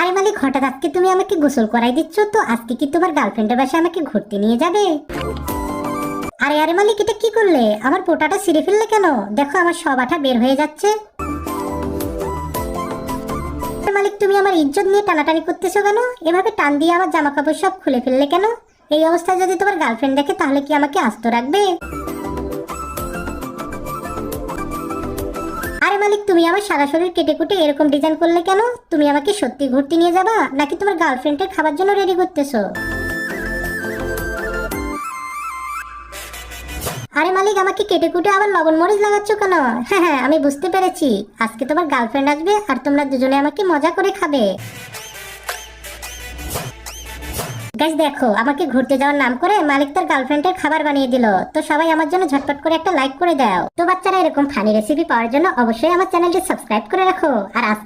আরে মালিক, হঠাৎ আজকে তুমি আমাকে গোসল করাই দিচ্ছ, তো আজকে কি তোমার গার্লফ্রেন্ডের বাসায় আমাকে ঘুরতে নিয়ে যাবে? আরে আরে মালিক, এটা কি করলে? আমার পোটাটা ছিঁড়ে ফেললে কেন? দেখো আমার সব আঠা বের হয়ে যাচ্ছে। মালিক, তুমি আমার ইজ্জত নিয়ে টানাটানি করতেছো কেন? এভাবে টান দিয়ে আমার জামা কাপড় সব খুলে ফেললে কেন? এই অবস্থায় যদি তোমার গার্লফ্রেন্ড দেখে তাহলে কি আমাকে আস্ত রাখবে? আরে মালিক, তুমি আমার সারা শরীর কেটে কুটে এরকম ডিজাইন করলে কেন? তুমি আমাকে সত্যি ঘুরতে নিয়ে যাবা নাকি তোমার গার্লফ্রেন্ডের খাবার জন্য রেডি করতেছো? আরে মালিক, আমাকে কেটে কুটে আবার লবণ মরিচ লাগাচ্ছ কেন? হ্যাঁ হ্যাঁ, আমি বুঝতে পেরেছি। আজকে তোমার গার্লফ্রেন্ড আসবে আর তোমরা দুজনে আমাকে মজা করে খাবে। গাইস দেখো, আমাকে ঘুরতে যাওয়ার নাম করে মালিক তার গার্লফ্রেন্ডের খাবার বানিয়ে দিল। তো সবাই আমার জন্য ঝটপট করে একটা লাইক করে দাও। তো বাচ্চারা, এরকম ফানি রেসিপি পাওয়ার জন্য অবশ্যই আমার চ্যানেলটি সাবস্ক্রাইব করে রাখো। আর